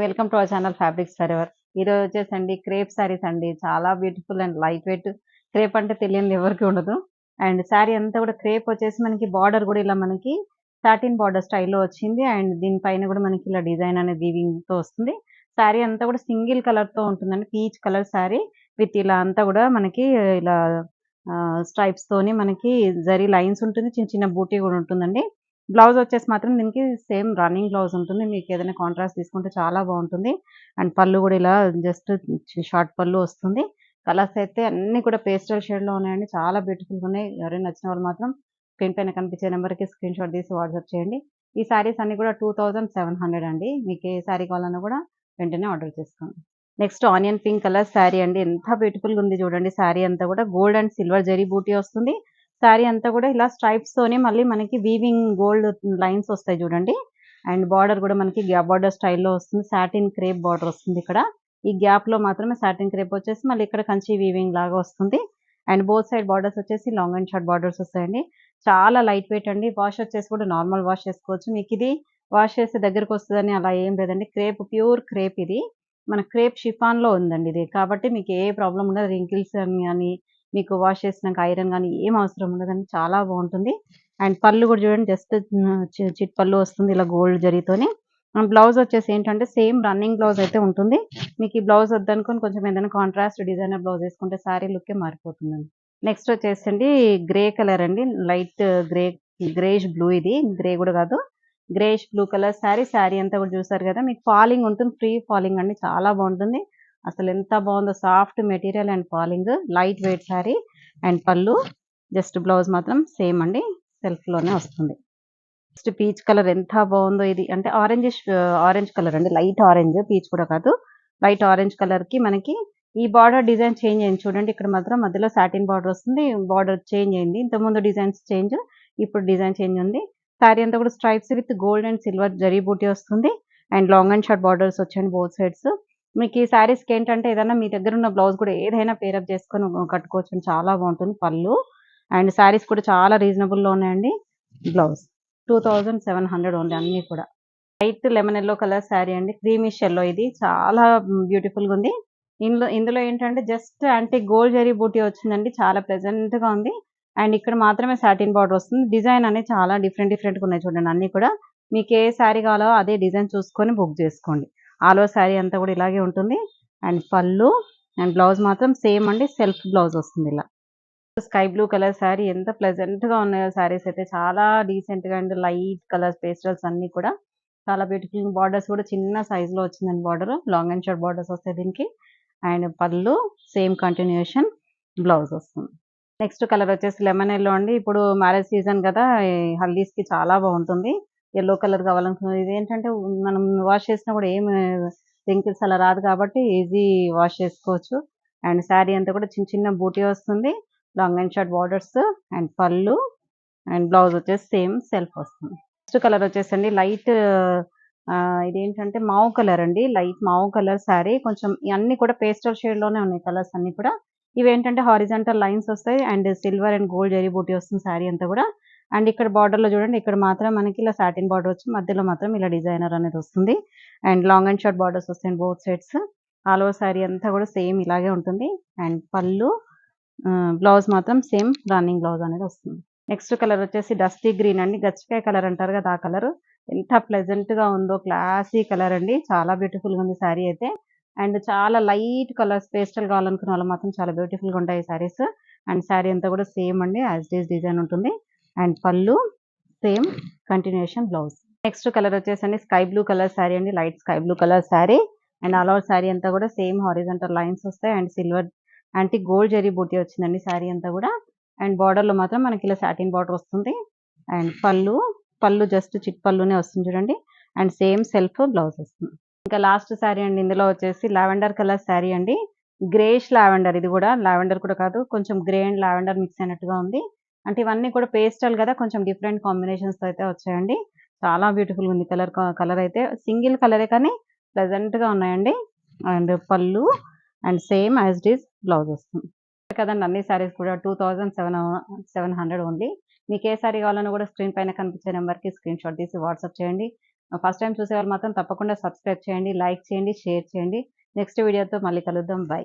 Welcome to our channel fabrics for ever. ఈరోజు వచ్చేసండి crepe saris అండి. చాలా beautiful and light weight. Crepe అంటే తెలియనిది ఎవరికి ఉండదు. అండ్ శారీ అంతా కూడా క్రేప్ వచ్చేసి మనకి బార్డర్ కూడా ఇలా మనకి సాటిన్ బార్డర్ స్టైల్లో వచ్చింది. అండ్ దీనిపైన కూడా మనకి ఇలా డిజైన్ అనేది వీవింగ్ తో వస్తుంది. శారీ అంతా కూడా సింగిల్ కలర్ తో ఉంటుందండి. పీచ్ కలర్ శారీ విత్ ఇలా అంతా కూడా మనకి ఇలా స్ట్రైప్స్ తోని మనకి జరీ లైన్స్ ఉంటుంది. చిన్న చిన్న బూటీ కూడా ఉంటుందండి. బ్లౌజ్ వచ్చేసి మాత్రం దీనికి సేమ్ రన్నింగ్ బ్లౌజ్ ఉంటుంది. మీకు ఏదైనా కాంట్రాస్ట్ తీసుకుంటే చాలా బాగుంటుంది. అండ్ పళ్ళు కూడా ఇలా జస్ట్ షార్ట్ పళ్ళు వస్తుంది. కలర్స్ అయితే అన్ని కూడా పేస్టల్ షేడ్ లో ఉన్నాయండి. చాలా బ్యూటిఫుల్ గా ఉన్నాయి. ఎవరైనా నచ్చిన వాళ్ళు మాత్రం స్క్రీన్ పైన కనిపించే నెంబర్ కి స్క్రీన్ షాట్ తీసి వాట్సాప్ చేయండి. ఈ సారీస్ అన్ని కూడా 2700 అండి. మీకు ఏ సారీ కావాలన్నా కూడా వెంటనే ఆర్డర్ చేసుకోండి. Next onion pink colour sari అండి. ఎంత బ్యూటిఫుల్ గా ఉంది చూడండి. శారీ అంతా కూడా gold and silver zari buti వస్తుంది. శారీ అంతా కూడా ఇలా స్ట్రైప్స్ తోనే మళ్ళీ మనకి వీవింగ్ గోల్డ్ లైన్స్ వస్తాయి చూడండి. అండ్ బార్డర్ కూడా మనకి గ్యాప్ బార్డర్ స్టైల్లో వస్తుంది. సాటిన్ క్రేప్ బార్డర్ వస్తుంది ఇక్కడ. ఈ గ్యాప్ లో మాత్రమే సాటిన్ క్రేప్ వచ్చేసి మళ్ళీ ఇక్కడ కంచి వీవింగ్ లాగా వస్తుంది. అండ్ బోత్ సైడ్ బార్డర్స్ వచ్చేసి లాంగ్ అండ్ షార్ట్ బార్డర్స్ వస్తాయండి. చాలా లైట్ వెయిట్ అండి. వాష్ వచ్చేసి కూడా నార్మల్ వాష్ చేసుకోవచ్చు. మీకు ఇది వాష్ చేస్తే దగ్గరకు వస్తుందని అలా ఏం లేదండి. క్రేప్ ప్యూర్ క్రేప్ ఇది. మన క్రేప్ షిఫాన్ లో ఉందండి ఇది. కాబట్టి మీకు ఏ ప్రాబ్లం ఉండదు. రింకిల్స్ అని మీకు వాష్ చేసినాక ఐరన్ కానీ ఏం అవసరం ఉండదండి. చాలా బాగుంటుంది. అండ్ పళ్ళు కూడా చూడండి జస్ట్ చిట్ పళ్ళు వస్తుంది ఇలా గోల్డ్ జరీతోని. బ్లౌజ్ వచ్చేసి ఏంటంటే సేమ్ రన్నింగ్ బ్లౌజ్ అయితే ఉంటుంది. మీకు ఈ బ్లౌజ్ వద్దనుకొని కొంచెం ఏదైనా కాంట్రాస్ట్ డిజైనర్ బ్లౌజ్ వేసుకుంటే శారీ లుక్కే మారిపోతుందండి. నెక్స్ట్ వచ్చేసండి గ్రే కలర్ అండి. లైట్ గ్రేష్ బ్లూ ఇది. గ్రే కూడా కాదు, greyish blue colour sari. Sari అంతా కూడా చూసారు కదా. మీకు ఫాలింగ్ ఉంటుంది. ఫ్రీ ఫాలింగ్ అండి. చాలా బాగుంటుంది. అసలు ఎంత బాగుందో. Soft material and falling. Light weight sari. And పళ్ళు జస్ట్ బ్లౌజ్ మాత్రం సేమ్ అండి. సెల్ఫ్ లోనే వస్తుంది. నెక్స్ట్ పీచ్ కలర్ ఎంత బాగుందో. ఇది అంటే ఆరెంజ్ కలర్ అండి. లైట్ ఆరెంజ్, పీచ్ కూడా కాదు. లైట్ ఆరెంజ్ కలర్ కి మనకి ఈ బార్డర్ డిజైన్ చేంజ్ అయింది చూడండి. ఇక్కడ మాత్రం మధ్యలో సాటిన్ బార్డర్ వస్తుంది. బార్డర్ చేంజ్ అయింది. ఇంతకుముందు డిజైన్స్ చేంజ్, ఇప్పుడు డిజైన్ చేంజ్ ఉంది. శారీ అంతా కూడా stripes with gold and silver zari buti వస్తుంది. And long and short borders వచ్చాయండి బోత్ సైడ్స్. మీకు ఈ శారీస్కి ఏంటంటే ఏదైనా మీ దగ్గర ఉన్న బ్లౌజ్ కూడా ఏదైనా పేరప్ చేసుకొని కట్టుకోవచ్చు. చాలా బాగుంటుంది పళ్ళు. అండ్ శారీస్ కూడా చాలా రీజనబుల్లో ఉన్నాయండి. బ్లౌజ్ 2700 ఉంది అన్ని కూడా. Light lemon yellow colour sari అండి. క్రీమిష్ ఎల్లో ఇది. చాలా బ్యూటిఫుల్ గా ఉంది. ఇందులో ఏంటంటే జస్ట్ అంటే గోల్డ్ జరీ బూటీ వచ్చిందండి. చాలా ప్లెజెంట్ గా ఉంది. అండ్ ఇక్కడ మాత్రమే సాటిన్ బార్డర్ వస్తుంది. డిజైన్ అనేది చాలా డిఫరెంట్ గా ఉన్నాయి చూడండి. అన్ని కూడా మీకు ఏ శారీ కావాలో అదే డిజైన్ చూసుకొని బుక్ చేసుకోండి. ఆల్ ఓవర్ శారీ అంతా కూడా ఇలాగే ఉంటుంది. అండ్ పళ్ళు అండ్ బ్లౌజ్ మాత్రం సేమ్ అండి. సెల్ఫ్ బ్లౌజ్ వస్తుంది ఇలా. Sky blue colour sari. ఎంత ప్లెజెంట్ గా ఉన్నాయో శారీస్ అయితే. చాలా డీసెంట్ గా అండ్ లైట్ కలర్స్ పేస్టల్స్ అన్ని కూడా చాలా బ్యూటిఫుల్. బార్డర్స్ కూడా చిన్న సైజ్ లో వచ్చిందండి. Border long and short borders వస్తాయి దీనికి. And pallu same continuation. Blouse వస్తుంది. నెక్స్ట్ కలర్ వచ్చేసి లెమన్ ఎల్లో అండి. ఇప్పుడు మ్యారేజ్ సీజన్ కదా. హల్దీస్ కి చాలా బాగుంటుంది. ఎల్లో కలర్ కావాలనుకున్నది. ఇది ఏంటంటే మనం వాష్ చేసినా కూడా ఏం రింకిల్స్ అలా రాదు కాబట్టి ఈజీ వాష్ చేసుకోవచ్చు. అండ్ శారీ అంతా కూడా చిన్న చిన్న బూటీ వస్తుంది. Long and short borders and pallu and blouse వచ్చేసి సేమ్ సెల్ఫ్ వస్తుంది. నెక్స్ట్ కలర్ వచ్చేసండి లైట్ ఇదేంటంటే మావు కలర్ అండి. Light mauve colour sari. కొంచెం అన్ని కూడా పేస్టల్ షేడ్ లోనే ఉన్నాయి కలర్స్ అన్ని కూడా. ఇవేంటంటే హారిజాంటల్ లైన్స్ వస్తాయి. And silver and gold zari buti వస్తుంది శారీ అంతా కూడా. అండ్ ఇక్కడ బార్డర్ లో చూడండి. ఇక్కడ మాత్రం మనకి ఇలా సాటిన్ బార్డర్ వచ్చి మధ్యలో మాత్రం ఇలా డిజైనర్ అనేది వస్తుంది. And long and short borders వస్తాయి both sides. All over sari అంతా కూడా సేమ్ ఇలాగే ఉంటుంది. అండ్ పళ్ళు బ్లౌజ్ మాత్రం సేమ్ రన్నింగ్ బ్లౌజ్ అనేది వస్తుంది. నెక్స్ట్ కలర్ వచ్చేసి డస్టీ గ్రీన్ అండి. గచ్చికాయ కలర్ అంటారు కదా ఆ కలర్. ఎంత ప్లెజెంట్ గా ఉందో. క్లాసీ కలర్ అండి. చాలా బ్యూటిఫుల్ గా ఉంది శారీ అయితే. అండ్ చాలా లైట్ కలర్స్ పేస్టల్ కావాలనుకున్న వాళ్ళు మాత్రం చాలా బ్యూటిఫుల్ గా ఉంటాయి శారీస్. అండ్ శారీ అంతా కూడా సేమ్ అండి. యాజ్ ఇట్ ఈస్ డిజైన్ ఉంటుంది. And pallu same continuation blouse. Next colour వచ్చేసండి స్కై బ్లూ కలర్ శారీ అండి. Light sky blue colour sari. And all over sari అంతా కూడా సేమ్ హారిజాంటల్ లైన్స్ వస్తాయి. అండ్ సిల్వర్ అంటే గోల్డ్ జరీ బూటీ వచ్చిందండి శారీ అంతా కూడా. అండ్ బార్డర్ లో మాత్రం మనకి ఇలా సాటిన్ బార్డర్ వస్తుంది. అండ్ పళ్ళు జస్ట్ చిట్ పళ్ళునే వస్తుంది చూడండి. అండ్ సేమ్ సెల్ఫ్ బ్లౌజ్ వస్తుంది. ఇంకా లాస్ట్ శారీ అండి. ఇందులో వచ్చేసి లావెండర్ కలర్ శారీ అండి. Greyish lavender. ఇది కూడా లావెండర్ కూడా కాదు, కొంచెం గ్రే అండ్ లావెండర్ మిక్స్ అయినట్టుగా ఉంది. అంటే ఇవన్నీ కూడా పేస్టల్ కదా, కొంచెం డిఫరెంట్ కాంబినేషన్స్ తో అయితే వచ్చాయండి. చాలా బ్యూటిఫుల్ ఉంది కలర్ అయితే. సింగిల్ కలరే కానీ ప్లెజెంట్ గా ఉన్నాయండి. And pallu and same as it is blouse వస్తుంది కదండి. అన్ని శారీస్ కూడా 2700 ఓన్లీ. మీకు ఏ శారీ కావాలన్నా కూడా స్క్రీన్ పైన కనిపించే నెంబర్కి స్క్రీన్ షాట్ తీసి వాట్సాప్ చేయండి. ఫస్ట్ టైమ్ చూసేవాళ్ళు మాత్రం తప్పకుండా సబ్స్క్రైబ్ చేయండి, లైక్ చేయండి, షేర్ చేయండి. నెక్స్ట్ వీడియోతో మళ్ళీ కలుద్దాం. బై.